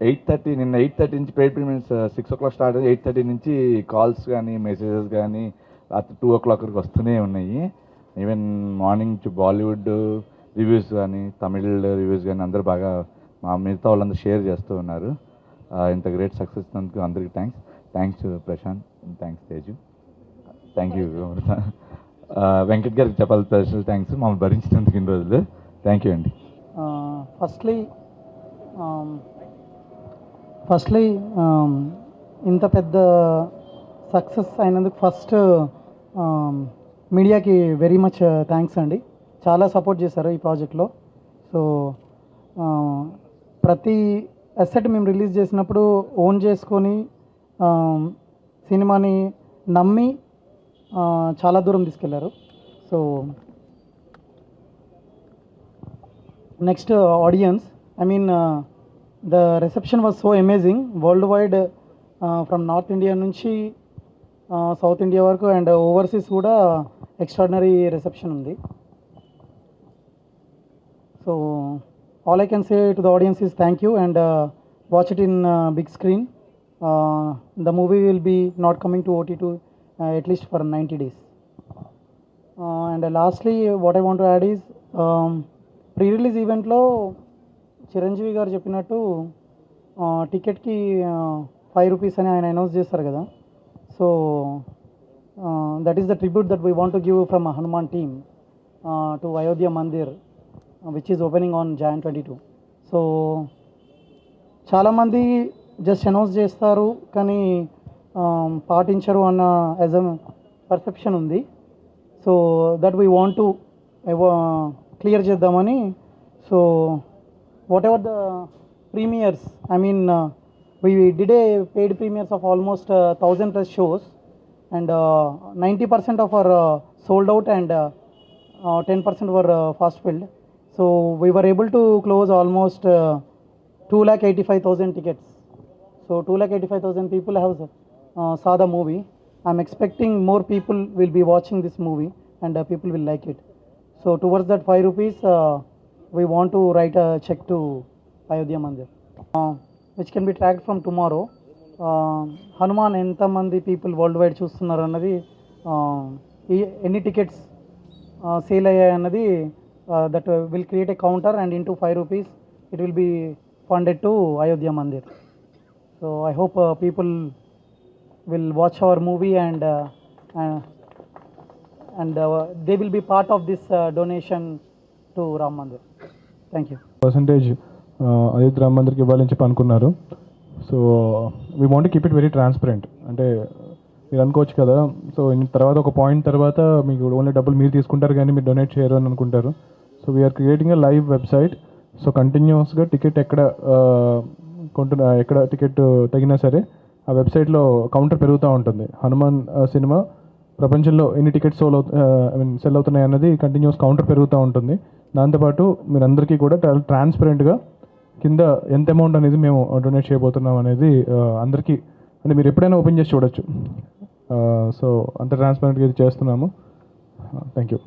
8:30 నిన్న 8:30 నుంచి paid premieres 6 o'clock start అయ్యి 8:30 నుంచి కాల్స్ కానీ మెసేజెస్ కానీ రాత్రి 2 o'clock వరకు వస్తూనే ఉన్నాయి. ఈవెన్ మార్నింగ్ నుంచి బాలీవుడ్ రివ్యూస్ కానీ తమిళ్ రివ్యూస్ కానీ అందరూ బాగా మా మిగతా వాళ్ళందరూ షేర్ చేస్తూ ఉన్నారు. ఇంత గ్రేట్ సక్సెస్ ఇచ్చినందుకు అందరికీ thanks Prashanth, thanks Teju, thank you Venkat గారికి చెప్పాలి స్పెషల్ థ్యాంక్స్ మమ్మల్ని భరించినందుకు ఇన్ని రోజులు. థ్యాంక్ యూ అండి. ఫస్ట్లీ ఇంత పెద్ద సక్సెస్ అయినందుకు ఫస్ట్ మీడియాకి వెరీ మచ్ థ్యాంక్స్ అండి. చాలా సపోర్ట్ చేశారు ఈ ప్రాజెక్ట్లో. సో ప్రతి అసెట్ మేము రిలీజ్ చేసినప్పుడు ఓన్ చేసుకొని సినిమాని నమ్మి చాలా దూరం తీసుకెళ్లారు. So next audience, I mean the reception was so amazing worldwide, from North India నుంచి South India వరకు అండ్ ఓవర్సీస్ కూడా ఎక్స్ట్రాడినరీ రిసెప్షన్ ఉంది. So all I can say to the audience is thank you and watch it in big screen. The movie will be not coming to OTT at least for 90 days. And lastly what I want to add is pre release ఈవెంట్లో చిరంజీవి గారు చెప్పినట్టు టికెట్కి 5 rupees అని ఆయన announce చేస్తారు కదా. So that is the tribute that we want to give from Hanuman team to Ayodhya Mandir which is opening on Jan 22. So చాలామంది just announce చేస్తారు కానీ పాటించరు అన్న యాజ్ అ పర్సెప్షన్ ఉంది. So that we want to clear చేద్దామని. సో whatever the premieres, I mean we did a paid premieres of almost 1,000 plus shows and 90% of our sold out and 10% were fast filled. So we were able to close almost 2,85,000 tickets. So 2,85,000 people have saw the movie. I'm expecting more people will be watching this movie and people will like it. So towards that 5 rupees we want to write a check to Ayodhya Mandir, which can be tracked from tomorrow. Hanuman enta mandi people worldwide చూస్తున్నారు అన్నది, ఎన్ని tickets sale అయ్యాయి అన్నది, that will create a counter and into 5 rupees it will be funded to Ayodhya Mandir. So I hope people will watch our movie and they will be part of this donation to Ram Mandir. Thank you. Percentage Ayodhya Ram మందిర్కి ఇవ్వాలని చెప్పి అనుకున్నారు. So we want keep it very transparent. అంటే మీరు అనుకోవచ్చు కదా, so తర్వాత ఒక పాయింట్ తర్వాత మీకు ఓన్లీ డబ్బులు మీరు తీసుకుంటారు కానీ మీరు డొనేట్ చేయరు అని అనుకుంటారు. So we are creating a live website. సో కంటిన్యూస్గా టికెట్ ఎక్కడ టికెట్ తగినా సరే ఆ వెబ్సైట్లో కౌంటర్ పెరుగుతూ ఉంటుంది. హనుమాన్ సినిమా ప్రపంచంలో ఎన్ని టికెట్స్ సెల్ అవుతున్నాయి అన్నది కంటిన్యూస్ కౌంటర్ పెరుగుతూ ఉంటుంది. దాంతోపాటు మీరందరికీ కూడా ట్రాన్స్పరెంట్గా కింద ఎంత అమౌంట్ అనేది మేము డొనేట్ చేయబోతున్నాం అనేది అందరికీ, అంటే మీరు ఎప్పుడైనా ఓపెన్ చేసి చూడొచ్చు. సో అంత ట్రాన్స్పరెంట్గా ఇది చేస్తున్నాము. Thank you.